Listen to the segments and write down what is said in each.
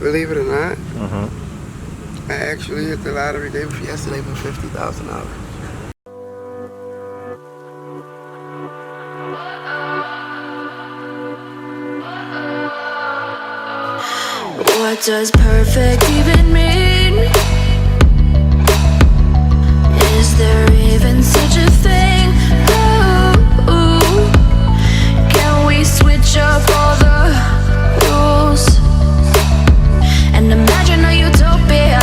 Believe it or not, I actually hit the lottery day before yesterday for $50,000. What does perfect even mean? Is there even such a thing? Ooh, can we switch up all the rules and imagine a utopia?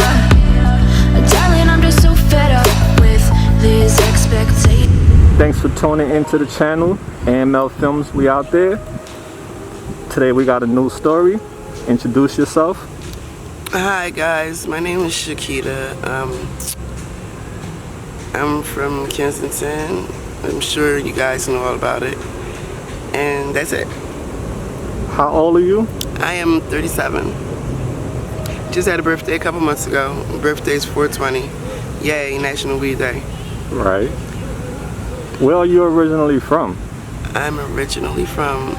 Darling, I'm just so fed up with these expectations. Thanks for tuning into the channel, AML Films. We out there. Today we got a new story. Introduce yourself. Hi guys, my name is Shaquita. I'm from Kensington. I'm sure you guys know all about it. And that's it. How old are you? I am 37. Just had a birthday a couple months ago. Birthday's 4/20. Yay, National Weed Day. Right. Where are you originally from? I'm originally from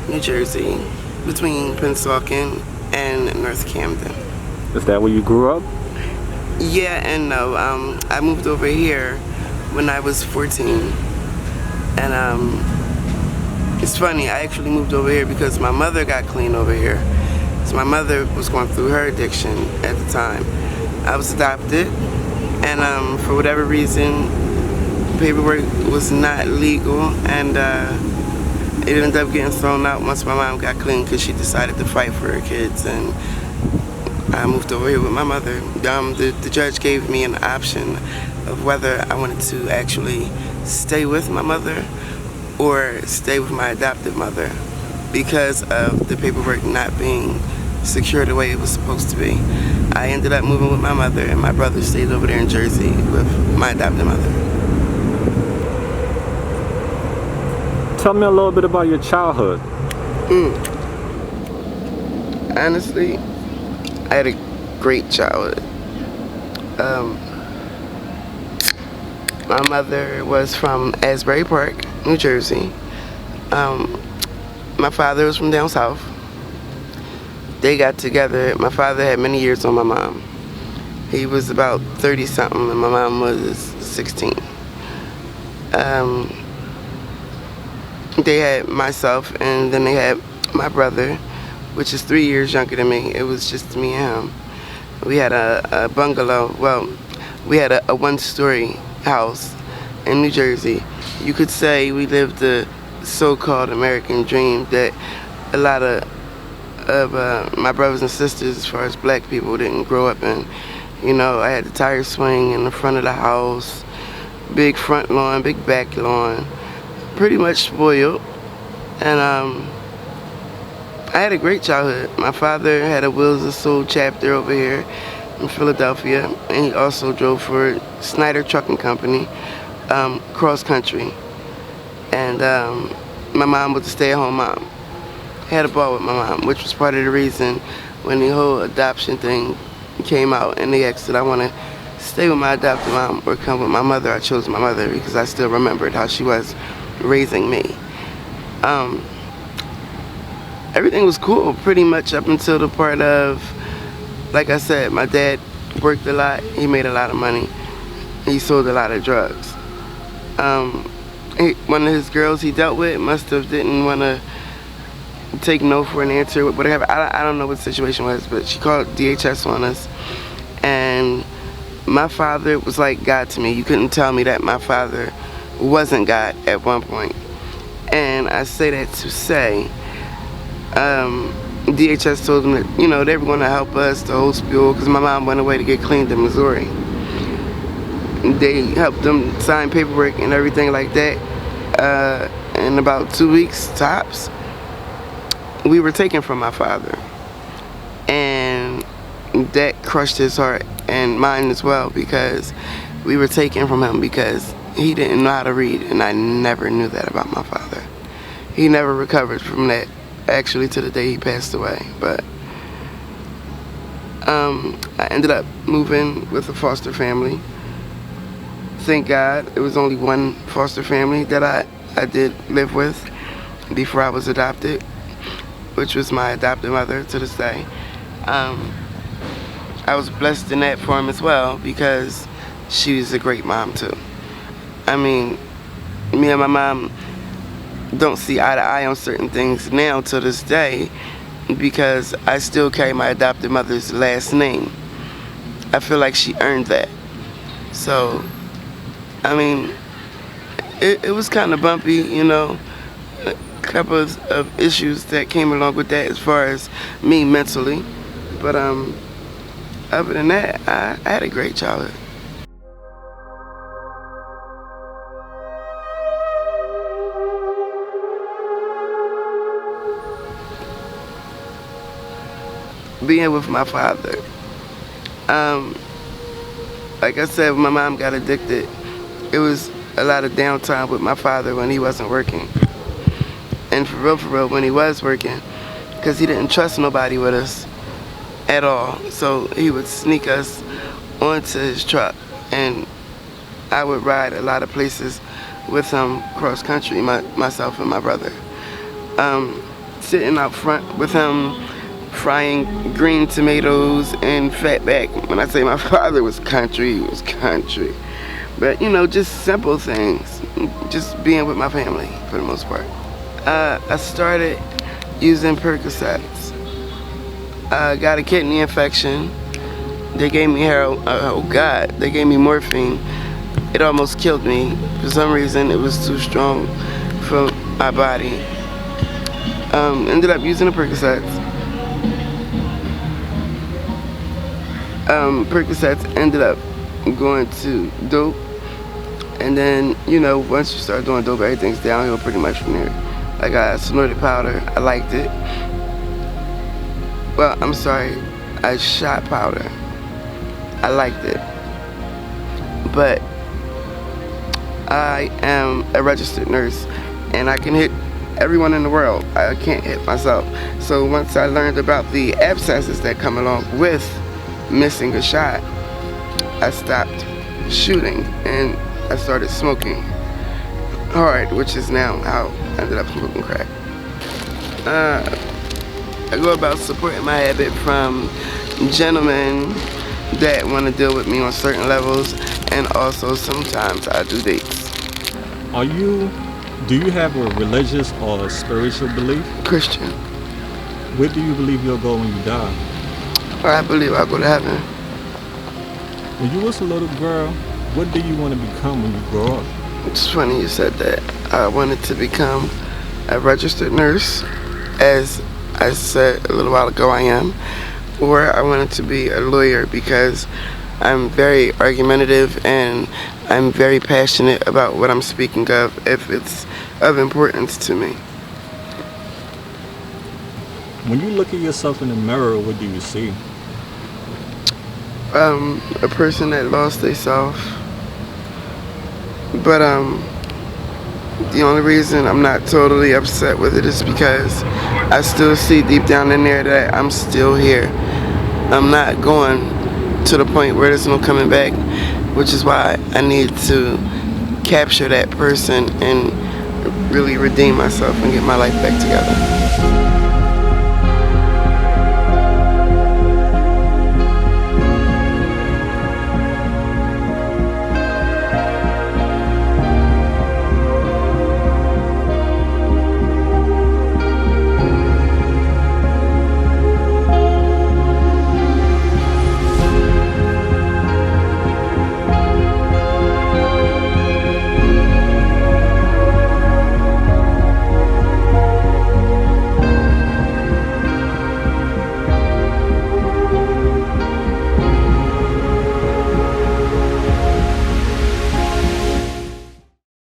New Jersey, between Pennsauken and North Camden. Is that where you grew up? Yeah and no. I moved over here when I was 14. And it's funny, I actually moved over here because my mother got clean over here. So my mother was going through her addiction at the time. I was adopted, and for whatever reason, paperwork was not legal, and it ended up getting thrown out once my mom got clean because she decided to fight for her kids, and I moved over here with my mother. The judge gave me an option of whether I wanted to actually stay with my mother or stay with my adopted mother because of the paperwork not being secure the way it was supposed to be. I ended up moving with my mother, and my brother stayed over there in Jersey with my adopted mother. Tell me a little bit about your childhood. Honestly, I had a great childhood. My mother was from Asbury Park, New Jersey. My father was from down south. They got together. My father had many years on my mom. He was about 30-something, and my mom was 16. They had myself, and then they had my brother, which is 3 years younger than me. It was just me and him. We had a bungalow. Well, we had a one-story house in New Jersey. You could say we lived the so-called American dream that a lot of my brothers and sisters, as far as black people, didn't grow up in. You know, I had the tire swing in the front of the house, big front lawn, big back lawn. Pretty much spoiled, and I had a great childhood. My father had a Wheels and Soul chapter over here in Philadelphia, and he also drove for Snyder Trucking Company, cross country. And my mom was a stay-at-home mom. Had a ball with my mom, which was part of the reason when the whole adoption thing came out and they asked, did I want to stay with my adopted mom or come with my mother? I chose my mother because I still remembered how she was raising me. Everything was cool pretty much up until the part of, like I said, my dad worked a lot. He made a lot of money. He sold a lot of drugs. One of his girls he dealt with must have didn't want to take no for an answer, whatever. I don't know what the situation was, but she called DHS on us, and my father was like God to me. You couldn't tell me that my father wasn't God at one point. And I say that to say, DHS told them that, you know, they were going to help us, the whole spiel, because my mom went away to get cleaned in Missouri. They helped them sign paperwork and everything like that. In about 2 weeks, tops, we were taken from my father. And that crushed his heart and mine as well, because we were taken from him because he didn't know how to read, and I never knew that about my father. He never recovered from that, actually, to the day he passed away. But I ended up moving with a foster family. Thank God it was only one foster family that I did live with before I was adopted, which was my adopted mother to this day. I was blessed in that form as well because she was a great mom too. I mean, me and my mom don't see eye to eye on certain things now to this day because I still carry my adopted mother's last name. I feel like she earned that. So, I mean, it was kind of bumpy, you know, a couple of issues that came along with that as far as me mentally. But other than that, I had a great childhood. Being with my father. Like I said, when my mom got addicted, it was a lot of downtime with my father when he wasn't working. And for real, when he was working, because he didn't trust nobody with us at all. So he would sneak us onto his truck, and I would ride a lot of places with him cross country, myself and my brother. Sitting out front with him, frying green tomatoes and fatback. When I say my father was country, he was country. But you know, just simple things. Just being with my family for the most part. I started using Percocets. I got a kidney infection. They gave me they gave me morphine. It almost killed me. For some reason, it was too strong for my body. Ended up using the Percocets. Percocets ended up going to dope, and then, you know, once you start doing dope, everything's downhill pretty much from there. Like, I snorted powder, I liked it. Well, I'm sorry, I shot powder, I liked it. But I am a registered nurse, and I can hit everyone in the world. I can't hit myself. So once I learned about the abscesses that come along with missing a shot, I stopped shooting and I started smoking hard, which is now how I ended up smoking crack. I go about supporting my habit from gentlemen that want to deal with me on certain levels, and also sometimes I do dates. Do you have a religious or spiritual belief? Christian. Where do you believe you'll go when you die? I believe I'll go to heaven. When you was a little girl, what do you want to become when you grow up? It's funny you said that. I wanted to become a registered nurse, as I said a little while ago I am, or I wanted to be a lawyer because I'm very argumentative and I'm very passionate about what I'm speaking of if it's of importance to me. When you look at yourself in the mirror, what do you see? A person that lost themselves. But the only reason I'm not totally upset with it is because I still see deep down in there that I'm still here. I'm not going to the point where there's no coming back, which is why I need to capture that person and really redeem myself and get my life back together.